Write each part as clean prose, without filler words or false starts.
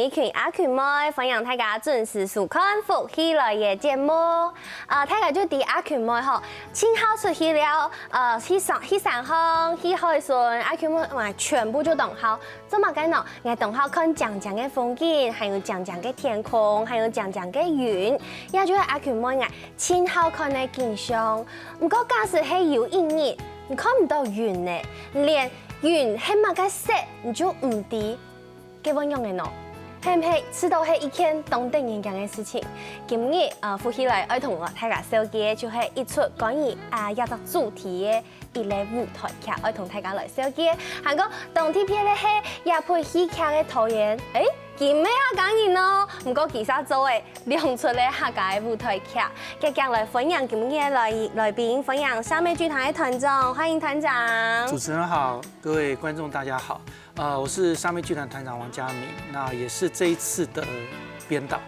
一群阿群妹，欢迎大家准时收看福喜来嘅节目。大家就伫阿群妹吼，清好出去了，去上航，去海巡，阿群妹嘛全部就动好。做嘛干喏？我动好看讲讲嘅风景，还有讲讲嘅天空，还有讲讲嘅云，也就是阿群妹啊，清好看嘅景象。不过假使系有阴日，你看唔到云呢，连云系嘛个色，你就唔知。给我用的喏，係唔係知道係一件當定人講嘅事情？今日福喜來愛同我大家小記就係一出關於一個主題嘅一個舞台劇，愛同大家來小記。韓國當天片咧係也配戲劇嘅導演，今日客家人咯，唔過其實做嘅亮出咧客家嘅舞台劇，即將來分享今日來賓，分享三美劇團嘅團長，歡迎團長。主持人好，各位觀眾大家好。我是沙妹劇團團長王嘉明，那也是這一次的編導。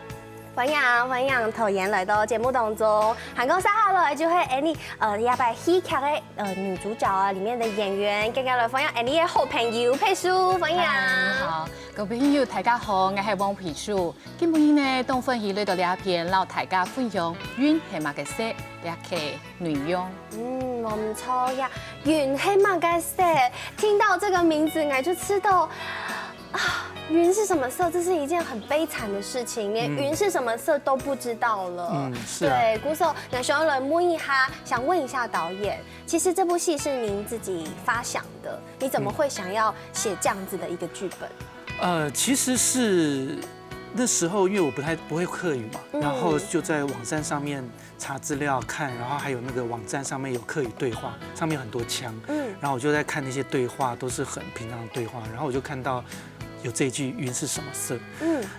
歡迎導演來到節目當中。韓國接下來就係也把戲劇嘅女主角啊，裡面的演員，今日來歡迎嘅好朋友佩書，歡迎。好，各位朋友大家好，我係王佩書。今日呢，當分享嚟到呢一篇，讓大家分享雲係乜嘅色，呢個內容。我唔錯呀，雲係乜嘅色？聽到這個名字，我就知道雲是什麼色？這是一件很悲慘的事情，連雲是什麼色都不知道了。是啊。對，鼓手，那想來問一下，想問一下導演，其實這部戲是您自己發想的，你怎麼會想要寫這樣子的一個劇本？其實是那時候因為我不會客語嘛，然後就在網站上面查資料看，然後還有那個網站上面有客語對話，上面有很多腔，然後我就在看那些對話，都是很平常的對話，然後我就看到有這一句雲是什麼色，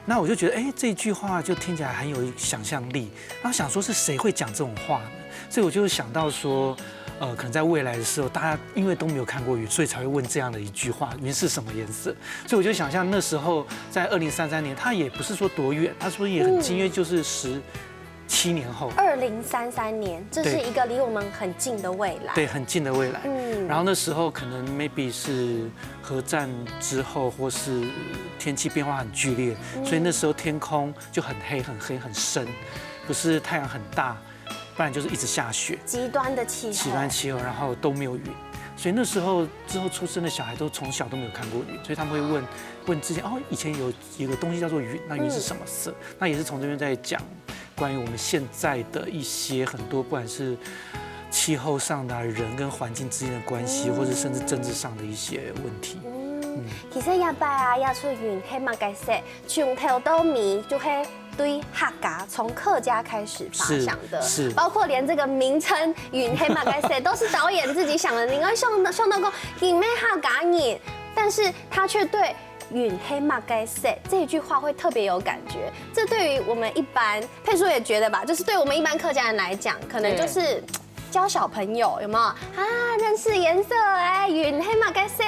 那我就覺得這句話就聽起來很有想象力，然後想說是誰會講這種話呢？所以我就想到說，可能在未來的時候，大家因為都沒有看過雲，所以才會問這樣的一句話：雲是什麼顏色？所以我就想象那時候在2033年，它也不是說多遠，它說也很近，因為就是17年後。2033年，這是一個離我們很近的未來。對，很近的未來。然後那時候可能 maybe 是核戰之後，或是天氣變化很劇烈，所以那時候天空就很黑、很黑、很深，不是太陽很大。不然就是一直下雪，極端的氣候，然後都沒有雲，所以那時候之後出生的小孩都從小都沒有看過雲，所以他們會問之前以前有一個東西叫做雲，那雲是什麼色？那也是從這邊在講關於我們現在的一些很多，不管是氣候上的人跟環境之間的關係，或者甚至政治上的一些問題。其實一擺也出雲係乜嘅色，從頭到尾就係對客家，從客家開始發想的，是包括連這個名稱雲係乜嘅色都是導演自己想的。你應該想到講佢咩客家人，但是他卻對雲係乜嘅色這一句話會特別有感覺。這對於我們一般，佩書也覺得吧，就是對我們一般客家人來講，可能就是教小朋友有沒有認識顏色？雲係乜嘅色？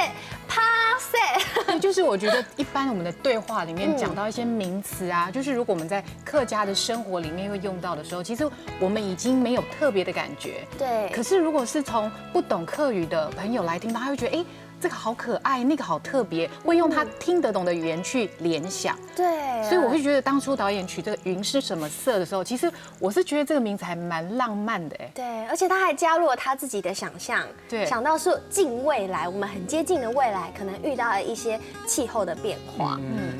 對，就是我覺得一般我們的對話裡面講到一些名詞啊，就是如果我們在客家的生活裡面會用到的時候，其實我們已經沒有特別的感覺。對。可是如果是從不懂客語的朋友來聽到，他會覺得這個好可愛，那個好特別，會用他聽得懂的語言去聯想。對。所以我會覺得當初導演取這個雲是什麼色的時候，其實我是覺得這個名字還蠻浪漫的。對，而且他還加入了他自己的想象，對，想到是近未來，我們很接近的未來可能遇到了一些氣候的變化。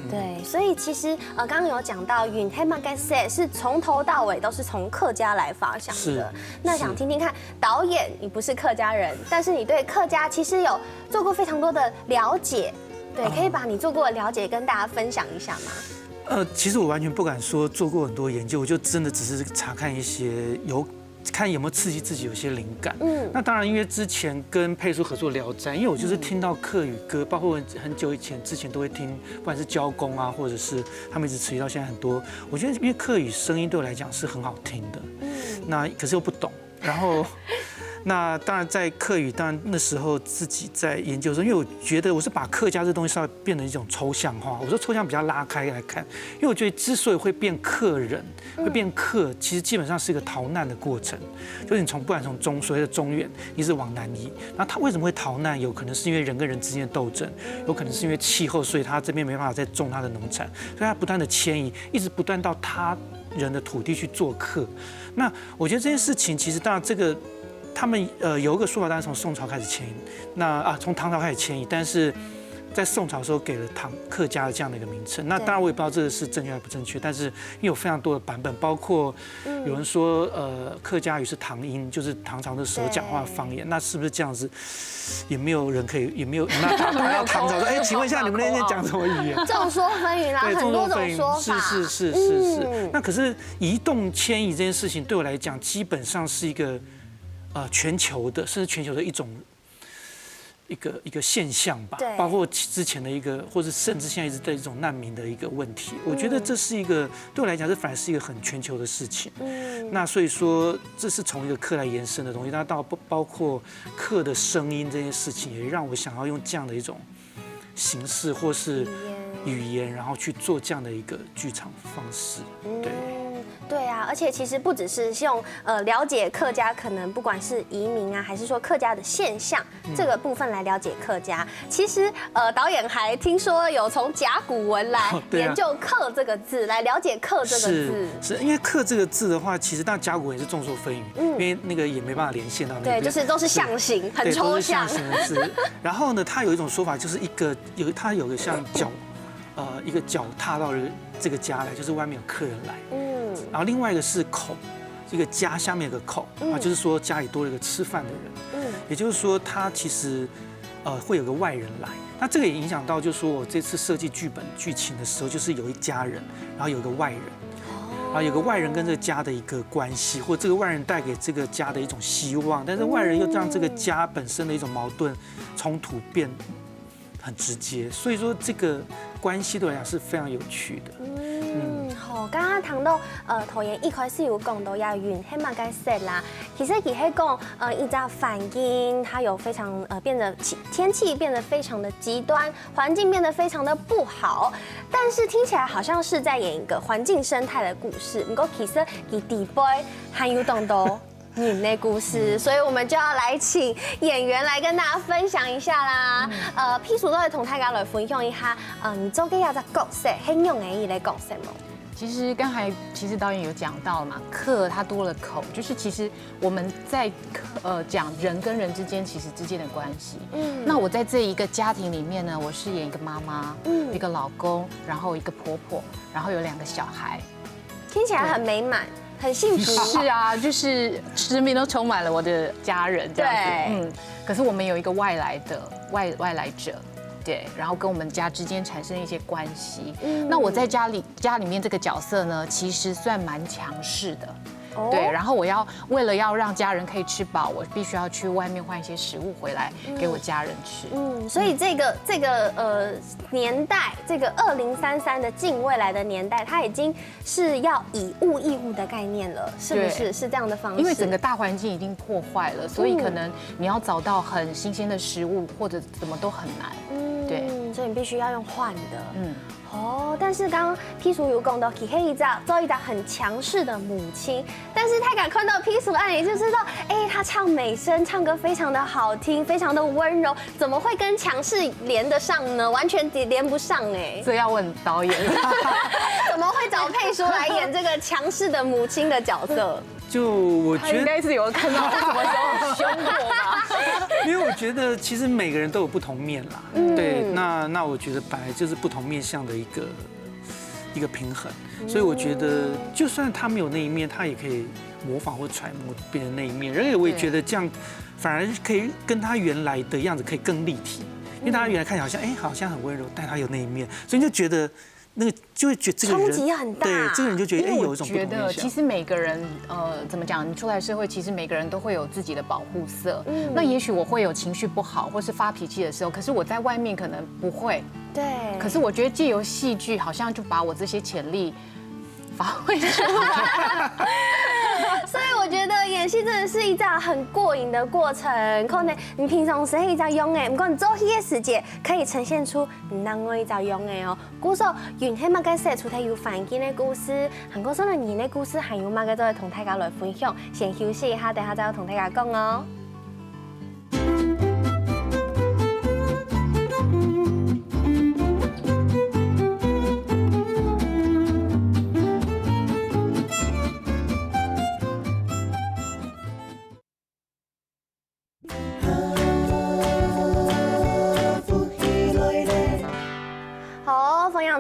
對，所以其實剛剛有講到雲係乜嘅色是從頭到尾都是從客家來發想的。那想聽聽看，導演你不是客家人，但是你對客家其實有做過非常多的了解，對，可以把你做過的了解跟大家分享一下嗎？其實我完全不敢說做過很多研究，我就真的只是查看一些看有沒有刺激自己有些靈感。那當然因為之前跟佩書合作《聊齋》，因為我就是聽到客語歌，包括很久之前都會聽，不管是交工啊，或者是他們一直持續到現在很多，我覺得因為客語聲音對我來講是很好聽的，那可是又不懂，然後那当然在客语，当然那时候自己在研究的时候，因为我觉得我是把客家这东西稍微变成一种抽象化。我说抽象比较拉开来看，因为我觉得之所以会变客人，会变客，其实基本上是一个逃难的过程。就是你不管从所谓的中原，一直往南移，那他为什么会逃难？有可能是因为人跟人之间的斗争，有可能是因为气候，所以他这边没办法再种他的农产，所以他不断的迁移，一直不断到他人的土地去做客。那我觉得这件事情，其实当然这个。他们有一个说法，当然从宋朝开始迁移，从唐朝开始迁移，但是在宋朝的时候给了客家的这样的一个名称。那当然我也不知道这个是正确还是不正确，但是因为有非常多的版本，包括有人说客家语是唐音，就是唐朝的时候讲话的方言，那是不是这样子？也没有人可以，也没有那打到唐朝说，哎，请问一下你们那天讲什么语言？众说纷纭啦，很多种说法。是。那可是移动迁移这件事情对我来讲，基本上是一个。全球的，甚至全球的一个现象吧，包括之前的一个，或者甚至现在一直在这种难民的一个问题，我觉得这是一个对我来讲，这反而是一个很全球的事情。那所以说，这是从一个课来延伸的东西，那到包括课的声音这件事情，也让我想要用这样的一种形式或是语言，然后去做这样的一个剧场方式，对。对啊，而且其实不只是用了解客家，可能不管是移民啊，还是说客家的现象这个部分来了解客家。其实导演还听说有从甲骨文来研究“客”这个字，来了解“客”这个字。是因为“客”这个字的话，其实当然甲骨文也是众说纷纭，因为那个也没办法连线到那边。对，就是都是象形，很抽象。象形的字。然后呢，它有一种说法，就是它有个像一个脚踏到这个家来，就是外面有客人来。然后另外一个是口，一个家下面有个口啊，就是说家里多了一个吃饭的人。也就是说他其实会有个外人来。那这个也影响到，就是说我这次设计剧本剧情的时候，就是有一家人，然后有一个外人，然后有个外人跟这个家的一个关系，或这个外人带给这个家的一种希望，但是外人又让这个家本身的一种矛盾冲突变很直接，所以说这个关系对我来讲是非常有趣的。好，刚刚談到導演一開始有講到要雲黑嘛該色啦，其實佢係講依照反應，它有非常變得天氣變得非常的極端，環境變得非常的不好，但是聽起來好像是在演一個環境生態的故事，不過其實佢底背還有講到人的故事，所以我們就要來請演員來跟大家分享一下啦。譬如都係同大家來分享一下，你做嘅一個角色，很用嘅一個角色冇？其实刚才导演有讲到嘛，客它多了口，就是其实我们在讲人跟人之间之间的关系。那我在这一个家庭里面呢，我饰演一个妈妈，一个老公，然后一个婆婆，然后有2个小孩，听起来很美满。很幸福。是啊，就是身边都充满了我的家人这样子。可是我们有一个外来者。对，然后跟我们家之间产生一些关系。那我在家里面这个角色呢，其实算蛮强势的。对，然后为了要让家人可以吃饱，我必须要去外面换一些食物回来给我家人吃。所以这个年代，这个2033的近未来的年代，它已经是要以物易物的概念了，是不是？是这样的方式。因为整个大环境已经破坏了，所以可能你要找到很新鲜的食物或者怎么都很难。对，所以你必须要用换的。但是刚刚批叔有讲到，可以做一个很强势的母亲，但是他敢看到批叔案，你就知道，他唱美声，唱歌非常的好听，非常的温柔，怎么会跟强势连得上呢？完全连不上这要问导演，怎么会找佩叔来演这个强势的母亲的角色？就我觉得应该是有看到什么时候凶过吧。因为我觉得其实每个人都有不同面啦，对，那我觉得本来就是不同面向的一个平衡，所以我觉得就算他没有那一面，他也可以模仿或揣摩别人那一面，而且我也觉得这样反而可以跟他原来的样子可以更立体，因为他原来看起来好像很温柔，但他有那一面，所以你就觉得。那个就会觉得这个人冲击很大，对这个人就觉得有一种不同面向。我觉得其实每个人怎么讲，你出来社会，其实每个人都会有自己的保护色。那也许我会有情绪不好或是发脾气的时候，可是我在外面可能不会。对。可是我觉得借由戏剧，好像就把我这些潜力发挥出来。所以我觉得演戏真的的是一场很过瘾的过程。可能你平常时一直用的，不过你做戏的时间可以呈现出你当我一直用的哦。故说原起码个写出有环境的故事，韩国说的人的故事，还有嘛个都会同大家来分享。先休息一下，等下再同大家讲哦。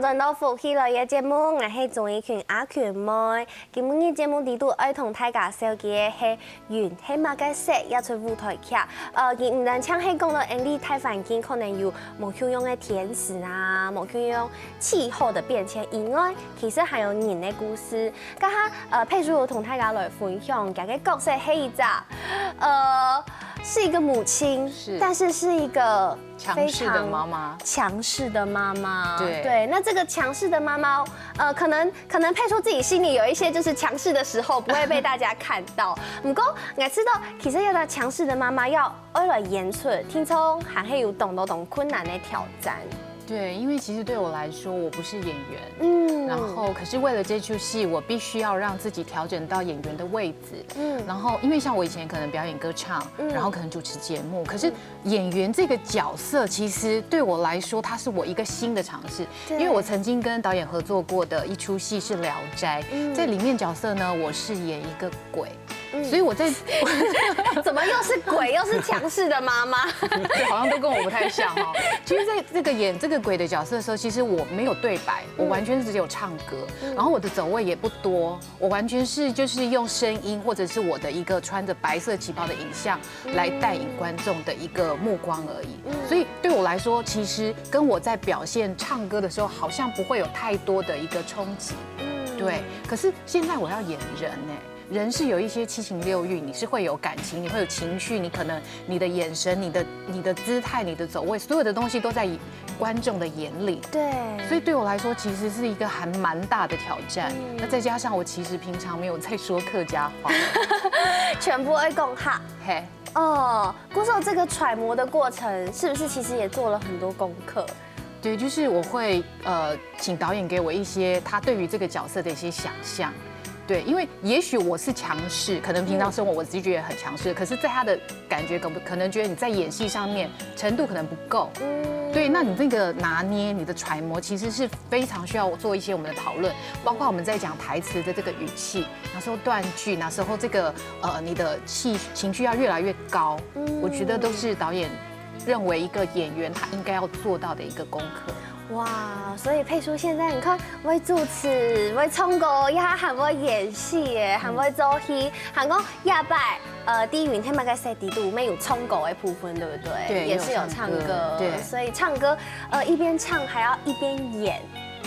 转到福喜来嘅節目，我係綜藝群阿權妹。今日嘅節目呢度愛同大家紹介嘅係原起碼嘅色一出舞台劇。佢唔單唱係講到人哋大環境可能有冇許用嘅天時啊，冇許用氣候的變遷以外，其實還有人嘅故事。家下佩叔同大家來分享，佢嘅角色係一隻是一個母親，但是是一個強勢的媽媽，強勢的媽媽。對，那這個強勢的媽媽，可能佩叔自己心裡有一些就是強勢的時候，不會被大家看到。不過我知道，其實有個強勢的媽媽要為了演出，聽說還會有懂困難的挑戰。对，因为其实对我来说，我不是演员，然后可是为了这出戏，我必须要让自己调整到演员的位置，然后因为像我以前可能表演歌唱，然后可能主持节目，可是演员这个角色，其实对我来说，它是我一个新的尝试，因为我曾经跟导演合作过的一出戏是《聊斋》，在里面角色呢，我是演一个鬼。所以我在怎么又是鬼又是强势的妈妈？对，好像都跟我不太像哦。其实，在这个演这个鬼的角色的时候，其实我没有对白，我完全是只有唱歌，然后我的走位也不多，我完全是就是用声音或者是我的一个穿着白色旗袍的影像来带引观众的一个目光而已。所以对我来说，其实跟我在表现唱歌的时候，好像不会有太多的一个冲击。对，可是现在我要演人呢。人是有一些七情六欲，你是会有感情，你会有情绪，你可能你的眼神、你的姿态、你的走位，所有的东西都在观众的眼里。对，所以对我来说，其实是一个还蛮大的挑战。那再加上我其实平常没有在说客家话，全部会讲哈。嘿，顾受这个揣摩的过程，是不是其实也做了很多功课？对，就是我会请导演给我一些他对于这个角色的一些想象。对，因为也许我是强势，可能平常生活我自己觉得很强势，可是在他的感觉可能觉得你在演戏上面程度可能不够。对，那你这个拿捏、你的揣摩，其实是非常需要做一些我们的讨论，包括我们在讲台词的这个语气，哪时候断句，哪时候这个你的情绪要越来越高，我觉得都是导演认为一个演员他应该要做到的一个功课。哇，所以佩叔现在你看会主持、会唱歌，也还会演戏耶，还会做戏，还讲亚拜低云他们在赛底度没有唱歌的部分，对不对？对，也是有唱歌，对，所以唱歌一边唱还要一边演，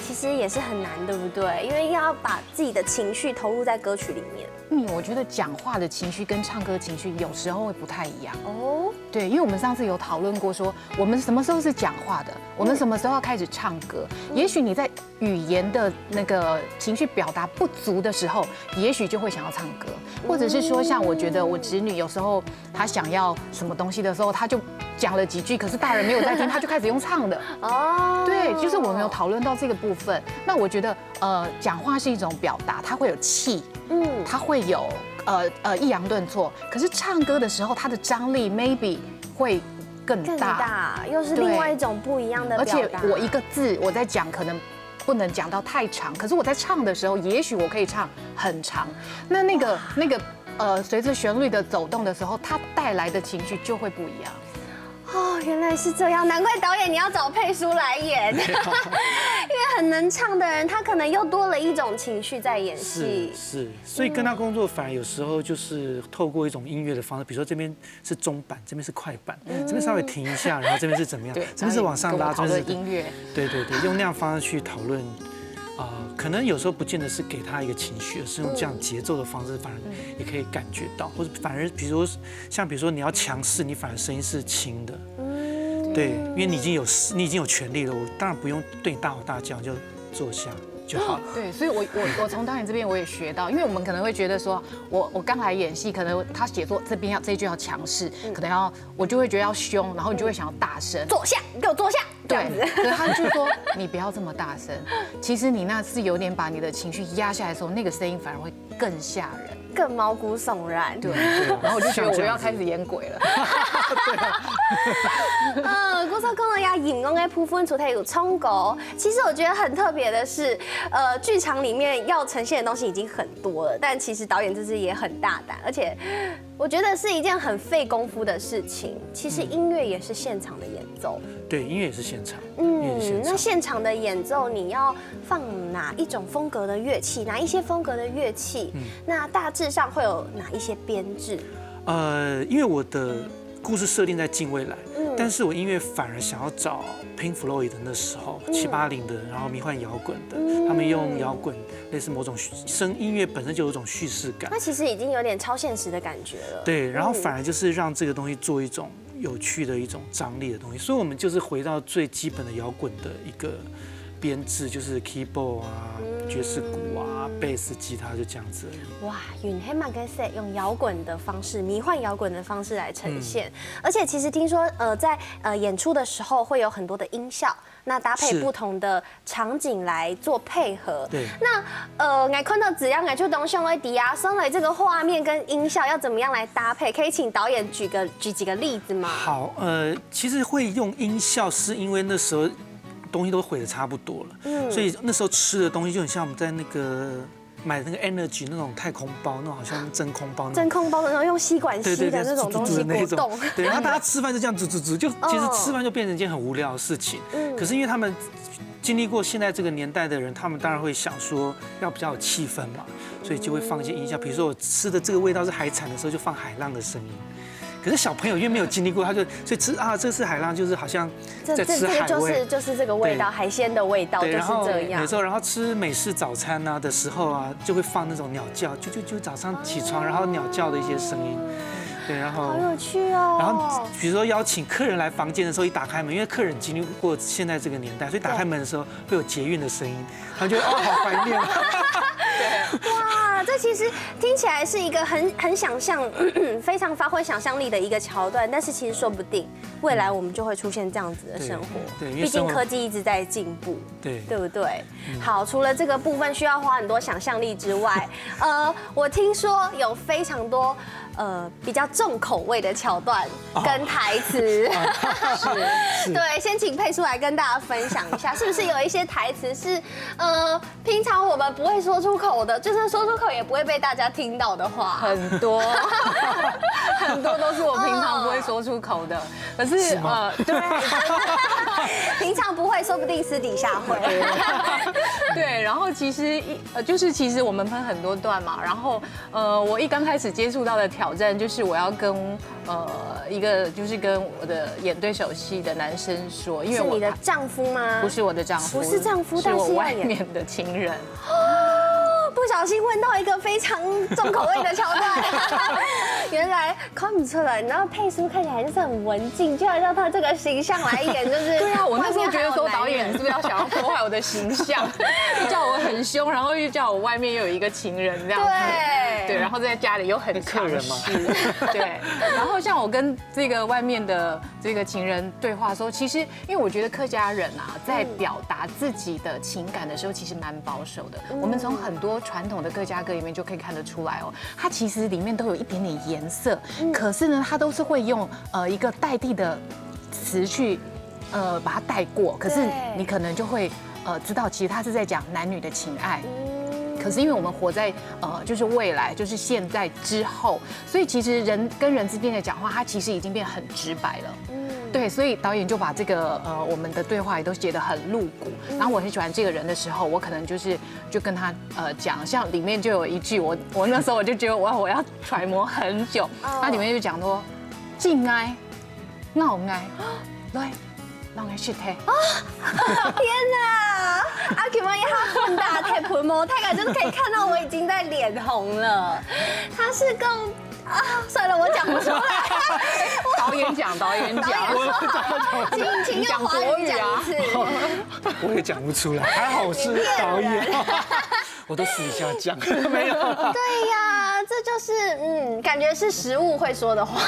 其实也是很难，对不对？因为要把自己的情绪投入在歌曲里面。我觉得讲话的情绪跟唱歌的情绪有时候会不太一样哦。对，因为我们上次有讨论过说，我们什么时候是讲话的，我们什么时候要开始唱歌。也许你在语言的那个情绪表达不足的时候，也许就会想要唱歌，或者是说，像我觉得我侄女有时候她想要什么东西的时候，她就讲了几句，可是大人没有在听，她就开始用唱的。哦，对，就是我们有讨论到这个部分。那我觉得讲话是一种表达，它会有气。它会有抑扬顿挫，可是唱歌的时候，它的张力 maybe 会更大，又是另外一种不一样的表达。而且我一个字我在讲，可能不能讲到太长，可是我在唱的时候，也许我可以唱很长。那个随着旋律的走动的时候，它带来的情绪就会不一样。哦，原来是这样，难怪导演你要找佩叔来演，因为很能唱的人，他可能又多了一种情绪在演戏。是，所以跟他工作反而有时候就是透过一种音乐的方式，比如说这边是中板，这边是快板，这边稍微停一下，然后这边是怎么样，这边是往上拉，讨论音乐，对，用那样方式去讨论。可能有时候不见得是给他一个情绪，而是用这样节奏的方式，反而也可以感觉到，或者反而比如说你要强势，你反而声音是轻的，对，因为你已经有权利了，我当然不用对你大吼大叫，就坐下。就好了。对，所以我从导演这边我也学到，因为我们可能会觉得说，我刚来演戏，可能他写作这边这一句要强势，可能我就会觉得要凶，然后你就会想要大声，坐下，你给我坐下，这样子。可是他就说你不要这么大声，其实你那是有点把你的情绪压下来的时候，那个声音反而会更吓人，更毛骨悚然。对，然后我就觉得我要开始演鬼了。我说讲到呀，演讲的部分除了有冲狗，其实我觉得很特别的是，剧场里面要呈现的东西已经很多了，但其实导演这次也很大胆，而且我觉得是一件很费功夫的事情。其实音乐也是现场的演奏，对，音乐也是现场。那现场的演奏你要放哪一种风格的乐器，哪一些风格的乐器？那大致上会有哪一些编制？因为我的故事设定在近未来，但是我音乐反而想要找 Pink Floyd 的那时候7、80的，然后迷幻摇滚的，他们用摇滚类似某种音乐本身就有一种叙事感，那其实已经有点超现实的感觉了。对，然后反而就是让这个东西做一种有趣的一种张力的东西，所以我们就是回到最基本的摇滚的一个编制，就是 keyboard 啊、爵士鼓啊、贝斯、吉他就这样子而已。哇，云黑马跟 set 用摇滚的方式、迷幻摇滚的方式来呈现，而且其实听说在演出的时候会有很多的音效，那搭配不同的场景来做配合。对。那我看到怎样来就东兄来迪亚松来这个画面跟音效要怎么样来搭配？可以请导演举几个例子吗？好，其实会用音效是因为那时候东西都毁得差不多了，所以那时候吃的东西就很像我们在那个买那个 Energy 那种太空包，那种好像真空包，真空包的那种用吸管吸的那种东西果冻。对，然后大家吃饭就这样煮，就其实吃饭就变成一件很无聊的事情。可是因为他们经历过现在这个年代的人，他们当然会想说要比较有气氛嘛，所以就会放一些音效，比如说我吃的这个味道是海产的时候，就放海浪的声音。可是小朋友因为没有经历过，他就所以吃啊，这是海浪，就是好像在吃海味，就是这个味道，海鲜的味道就是这样。有时候，然后吃美式早餐啊的时候啊，就会放那种鸟叫，就早上起床，然后鸟叫的一些声音。对，然后好有趣哦。然后比如说邀请客人来房间的时候，一打开门，因为客人经历过现在这个年代，所以打开门的时候会有捷运的声音，他们觉得哦好怀念。哇，这其实听起来是一个很想象、非常发挥想象力的一个桥段，但是其实说不定未来我们就会出现这样子的生活。对，毕竟科技一直在进步，对不对？好，除了这个部分需要花很多想象力之外，我听说有非常多比较重口味的桥段跟台词。是。对，先请佩叔来跟大家分享一下，是不是有一些台词是平常我们不会说出口的，就算说出口也不会被大家听到的话？很多，很多都是我平常不会说出口的。可是对，平常不会，说不定私底下会。对，然后其实我们分很多段嘛，然后我一刚开始接触到的挑战就是我要跟一个就是跟我的演对手戏的男生说，因为是你的丈夫吗？不是我的丈夫，不是丈夫，但是我外面的情人。不小心问到一个非常重口味的桥段，原来看不出来。然后佩叔看起来就是很文静，居然让他这个形象来演，就是对啊，我那时候觉得说导演是不是要想要破坏我的形象，又叫我很凶，然后又叫我外面又有一个情人这样子，对，然后在家里又很强势，对。然后像我跟这个外面的这个情人对话的时候，其实因为我觉得客家人啊，在表达自己的情感的时候，其实蛮保守的。我们从很多传统的客家歌里面就可以看得出来哦，它其实里面都有一点点颜色，可是呢，它都是会用一个代替的词去把它带过，可是你可能就会知道，其实它是在讲男女的情爱。可是因为我们活在就是未来，就是现在之后，所以其实人跟人之间的讲话，它其实已经变得很直白了。对，所以导演就把这个我们的对话也都写得很露骨。然后我很喜欢这个人的时候，我可能就跟他讲，像里面就有一句，我那时候我就觉得我要揣摩很久。它里面就讲说，敬爱、傲爱，来。让人去听天哪！阿 Q 妈一哈混大太喷毛，太感就是可以看到我已经在脸红了。他是够算了，我讲不出来。导演讲，请用华语讲一次。我也讲不出来，还好我是导演，我都私底下讲，没有。对呀，这就是感觉是食物会说的话，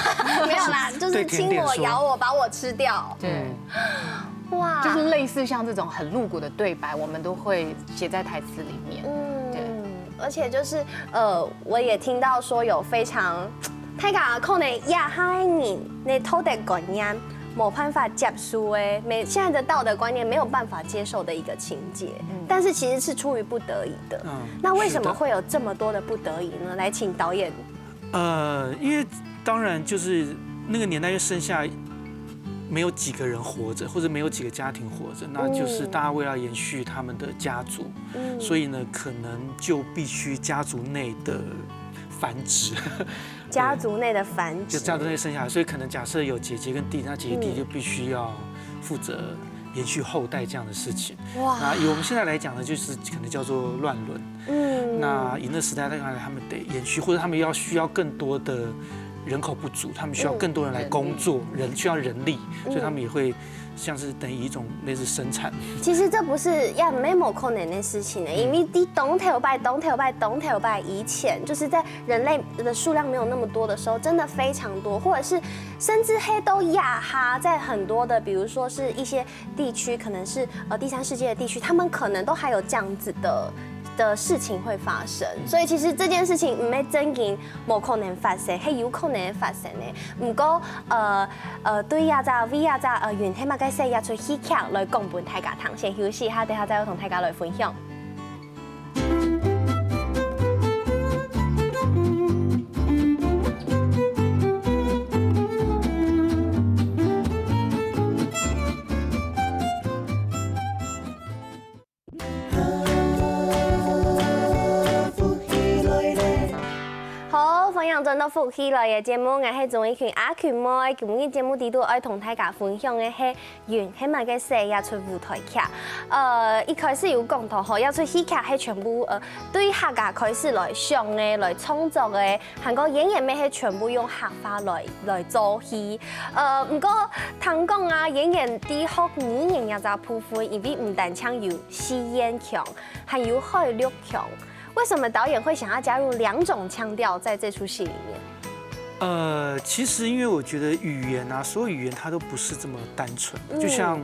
没有啦，就是亲我、咬我、把我吃掉。对，哇，就是类似像这种很露骨的对白，我们都会写在台词里面。对，而且就是我也听到说有非常。睇下可能亚哈人的道德观念没办法接受的，现在的道德观念没有办法接受的一个情节，但是其实是出于不得已的。那为什么会有这么多的不得已呢？来，请导演。因为当然就是那个年代，就剩下没有几个人活着，或者没有几个家庭活着，那就是大家为了延续他们的家族，所以呢，可能就必须家族内的繁殖。家族内的繁殖，就家族内生下来，所以可能假设有姐姐跟弟弟，那姐姐弟弟就必须要负责延续后代这样的事情。哇！那以我们现在来讲呢，就是可能叫做乱伦。那以那时代来看，他们得延续，或者他们需要更多的人口不足，他们需要更多人来工作，需要人力，所以他们也会。像是等于一种类似生产。其实这不是要没某可能的事情呢，因为你东条拜以前，就是在人类的数量没有那么多的时候，真的非常多，或者是甚至黑都亚哈，在很多的，比如说是一些地区，可能是第三世界的地区，他们可能都还有这样子的事情会发生，所以其实这件事情唔係真嘅，冇可能發生，係有可能發生嘅。不過對呀隻 V 呀隻原體物嘅事也出戲劇來講本大家聽，先休息下，等下再同大家來分享。真的福氣來嘅節目，我係從一群阿群妹，今日節目呢度愛同大家分享嘅係原起碼嘅四日出舞台劇。一開始有講到嗬，一出戲劇係全部對客家開始來上嘅、來創作嘅，韓國演員咪係全部用客話來做戲。唔過聽講啊，演員啲學語言也就部分，因為唔單槍有戲演強，還有海陸強。為什麼導演會想要加入兩種腔調在這出戲裡面？其實因為我覺得語言啊，所有語言它都不是這麼單純。就像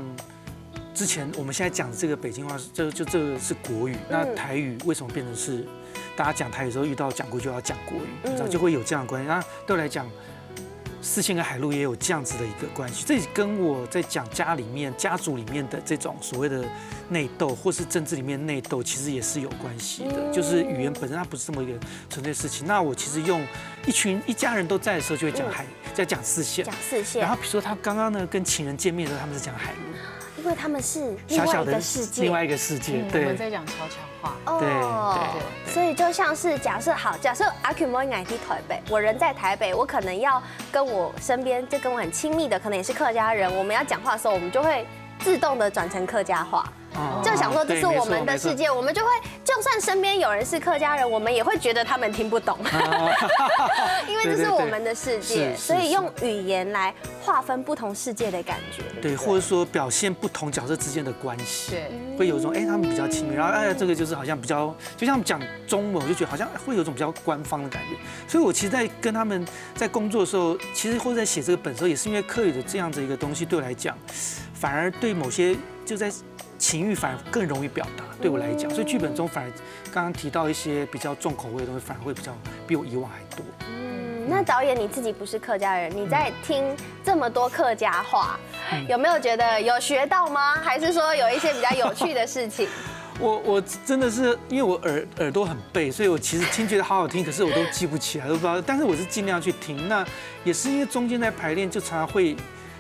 之前我們現在講的這個北京話，就這個是國語。那台語為什麼變成是大家講台語的時候遇到講國就要講國語？你知道就會有這樣的關係。那對我來講，四線跟海陸也有這樣子的一個關係。這跟我在講家族裡面的這種所謂的內鬥，或是政治裡面內鬥，其實也是有關係的。就是語言本身它不是這麼一個純粹事情。那我其實用一家人都在的時候，就會講在講四線。講四線。然後比如說他剛剛呢跟情人見面的時候，他們是講海陸，因為他們是另外一個世界。另外一個世界，對。我們在講悄悄話。對。所以就像是假設阿群妹愛去台北，我人在台北，我可能要跟我身邊就跟我很親密的，可能也是客家人，我們要講話的時候，我們就會自動的轉成客家話。就想說這是我們的世界，我們就會就算身邊有人是客家人，我們也會覺得他們聽不懂，因為這是我們的世界，所以用語言來劃分不同世界的感覺。對，或者說表現不同角色之間的關係，對，會有一種他們比較親密，然後這個就是好像比較，就像講中文，我就覺得好像會有一種比較官方的感覺。所以我其實在跟他們在工作的時候，其實或者在寫這個本的時候，也是因為客語的這樣子一個東西對我來講，反而對某些就在情欲反而更容易表達，對我來講，所以劇本中反而剛剛提到一些比較重口味的東西，反而會比我以往還多。那導演你自己不是客家人，你在聽這麼多客家話，有沒有覺得有學到嗎？還是說有一些比較有趣的事情？我真的是因為我耳朵很背，所以我其實聽覺得好好聽，可是我都記不起來，都不知道。但是我是盡量去聽，那也是因為中間在排練就常常會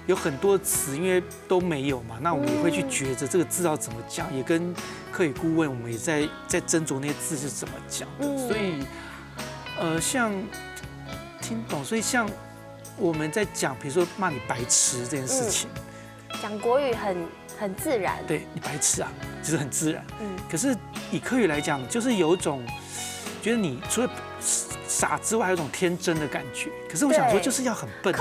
有很多詞，因為都沒有嘛，那我們也會去覺着這個字要怎麼講，也跟客語顧問我們也在斟酌那些字是怎麼講的，所以像聽懂，所以像我們在講，比如說罵你白痴這件事情，講國語很自然，對你白痴啊，就是很自然，可是以客語來講，就是有一種覺得你除了傻之外，还有一种天真的感觉。可是我想说，就是要很笨。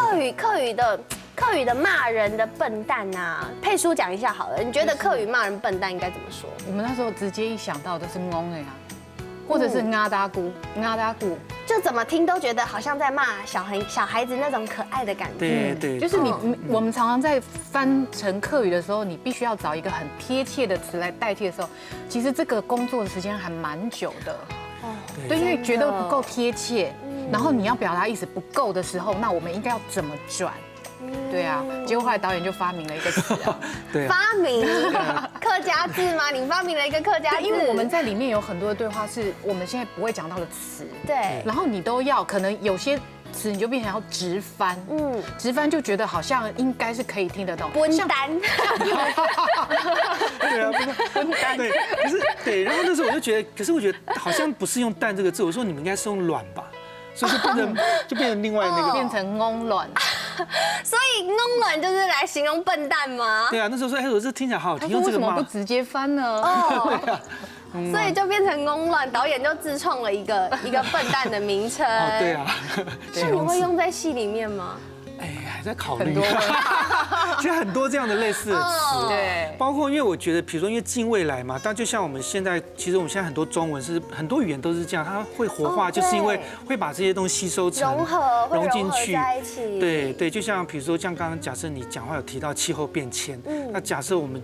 客语的骂人的笨蛋啊，佩叔讲一下好了。你觉得客语骂人笨蛋应该怎么说？我们那时候直接一想到的是懵的呀，或者是阿达姑，就怎么听都觉得好像在骂小孩子那种可爱的感觉。对，就是我们常常在翻成客语的时候，你必须要找一个很贴切的词来代替的时候，其实这个工作的时间还蛮久的。对，因为觉得不够贴切，然后你要表达意思不够的时候，那我们应该要怎么转？对啊，结果后来导演就发明了一个词啊，对，发明客家字吗？你发明了一个客家字，因为我们在里面有很多的对话是我们现在不会讲到的词，对，然后你都要可能有些词你就变成要直翻，直翻就觉得好像应该是可以听得懂，笨蛋，对啊，笨蛋，对，可是对，然后那时候我就觉得，可是我觉得好像不是用蛋这个字，我说你们应该是用卵吧。所以就变成另外那个，变成翁卵，所以翁卵就是来形容笨蛋吗？对啊，那时候说，哎，我这听起来好好听，用这个吗？为什么不直接翻呢？哦，所以就变成翁卵，导演就自创了一个笨蛋的名称。哦，对啊。那你会用在戏里面吗？哎，还在考虑。其实很多这样的类似的词，对，包括因为我觉得，比如说因为近未来嘛，但就像我们现在，其实我们现在很多中文是很多语言都是这样，它会活化，就是因为会把这些东西吸收成融进去在一起。对，就像比如说像刚刚假设你讲话有提到气候变迁，那假设我们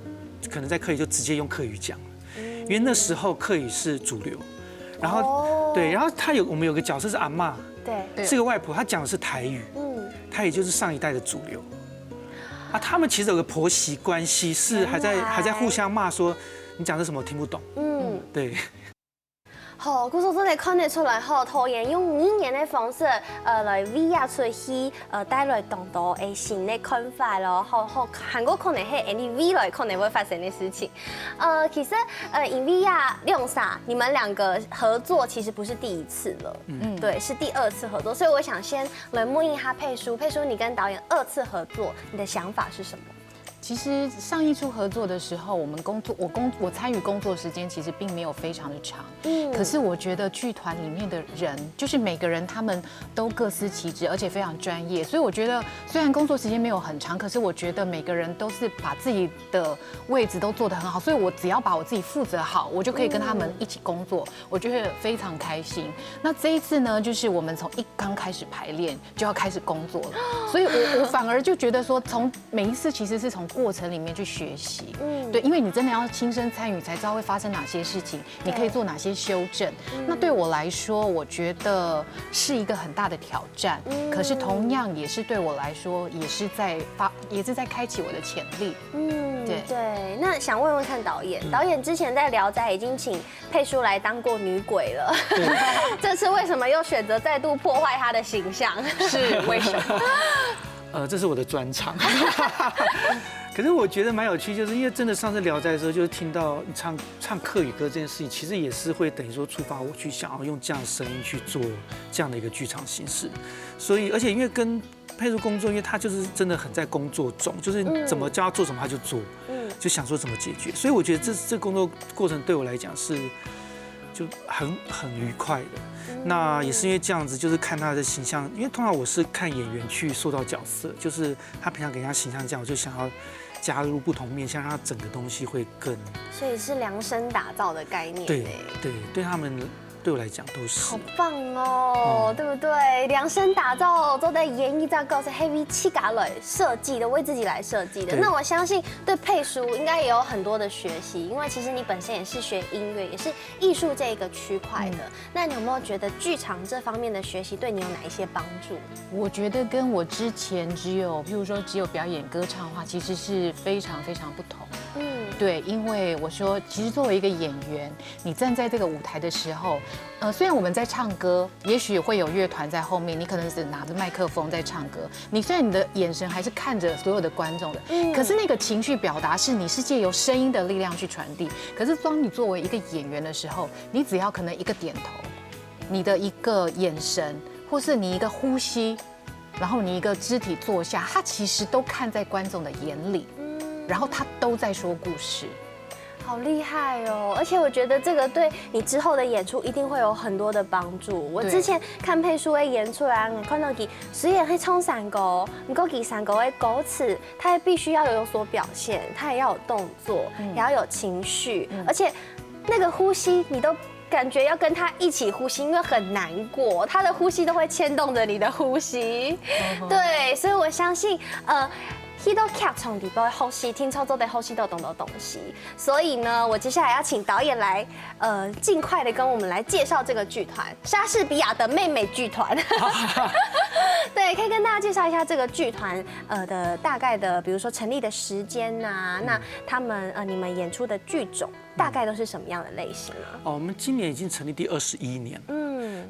可能在客语就直接用客语讲了，因为那时候客语是主流，然后对，然后我们有个角色是阿嬷，对，是个外婆，她讲的是台语，台语就是上一代的主流。啊，他们其实有个婆媳关系，是还在互相骂说你讲的什么我听不懂。对。好，故说真係看得出來，吼，導演用語言嘅方式，來表達出去，帶來更多嘅新嘅看法咯。好，韓國可能係 any 未來可能會發生嘅事情。其實Invia 用啥，你們兩個合作其實不是第一次了，對，是第2次合作。所以我想先來問一下佩叔，你跟導演2次合作，你的想法是什麼？其实上一出合作的时候，我参与工作时间其实并没有非常的长，可是我觉得剧团里面的人，就是每个人他们都各司其职，而且非常专业，所以我觉得虽然工作时间没有很长，可是我觉得每个人都是把自己的位置都做得很好，所以我只要把我自己负责好，我就可以跟他们一起工作，我觉得非常开心。那这一次呢，就是我们从刚开始排练就要开始工作了，所以我反而就觉得说，从每一次其实是从过程里面去学习，对，因为你真的要亲身参与，才知道会发生哪些事情，你可以做哪些修正。那对我来说，我觉得是一个很大的挑战，可是同样也是对我来说，也是在开启我的潜力。对。那想问问看导演之前在《聊斋》已经请佩叔来当过女鬼了，这次为什么又选择再度破坏她的形象？是为什么？这是我的专长。可是我觉得蛮有趣，就是因为真的上次聊斋的时候，就是听到你唱客语歌这件事情，其实也是会等于说触发我去想要用这样的声音去做这样的一个剧场形式。所以，而且因为跟佩叔工作，因为他就是真的很在工作中，就是怎么叫他做什么他就做，就想说怎么解决。所以我觉得这工作过程对我来讲是就很愉快的。那也是因为这样子，就是看他的形象，因为通常我是看演员去塑造角色，就是他平常给人家形象这样，我就想要加入不同面向，让他整个东西会更，所以是量身打造的概念。对他们对我来讲都是。好棒哦，对不对？量身打造都在演绎这个是 Heavy 七嘎来设计的，为自己来设计的。那我相信对佩叔应该也有很多的学习，因为其实你本身也是学音乐，也是艺术这个区块的。那你有没有觉得剧场这方面的学习对你有哪一些帮助？我觉得跟我之前譬如说只有表演歌唱的话，其实是非常非常不同。对，因为我说，其实作为一个演员，你站在这个舞台的时候，虽然我们在唱歌，也许会有乐团在后面，你可能是拿着麦克风在唱歌，虽然你的眼神还是看着所有的观众的，可是那个情绪表达你是借由声音的力量去传递。可是当你作为一个演员的时候，你只要可能一个点头，你的一个眼神，或是你一个呼吸，然后你一个肢体坐下，它其实都看在观众的眼里。然后他都在说故事，好厉害哦！而且我觉得这个对你之后的演出一定会有很多的帮助。我之前看佩书的演出啊，看到他虽然会唱山歌，不过他山歌的歌词，他也必须要有所表现，他也要有动作，也要有情绪，而且那个呼吸你都感觉要跟他一起呼吸，因为很难过，他的呼吸都会牵动着你的呼吸。对，所以我相信他都卡从底部的呼吸，听操作的呼吸都懂的东西。所以呢，我接下来要请导演来，尽快的跟我们来介绍这个剧团——莎士比亚的妹妹剧团。对，可以跟大家介绍一下这个剧团的大概的，比如说成立的时间呐，那他们你们演出的剧种大概都是什么样的类型呢？我们今年已经成立第21年。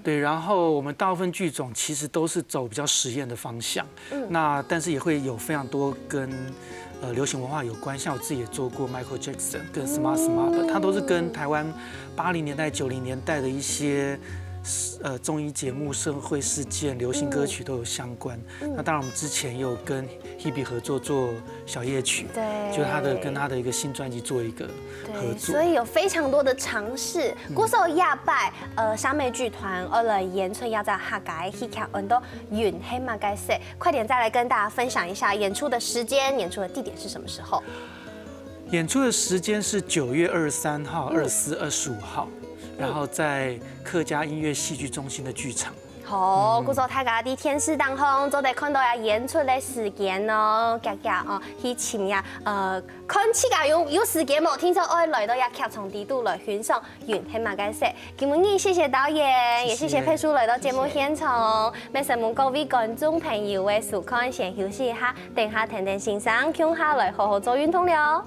对，然后我们大部分剧种其实都是走比较实验的方向，那但是也会有非常多跟流行文化有关，像我自己也做过 Michael Jackson 跟 Smart， 它都是跟台湾80年代、90年代的一些综艺节目、社会事件、流行歌曲都有相关。那当然，我们之前也有跟 Hebe 合作做小夜曲，对，就跟他的一个新专辑做一个合作。所以有非常多的尝试。歌手亚拜莎妹剧团来演出要在下届戏剧很多云黑马该赛，快点再来跟大家分享一下演出的时间、演出的地点是什么时候？演出的时间是9月23号、24、25号。然后在客家音乐戏剧中心的剧场。好，故说大家喺天视当中都得看到呀演出的时间哦，家家哦去请呀看自家有时间冇，听说爱来到呀剧场地度来欣赏云黑马该赛。今日谢谢导演，也谢谢佩书来到节目现场。每次问各位观众朋友的收看，先休息一下，等下停欣赏，接下来好好做运动了。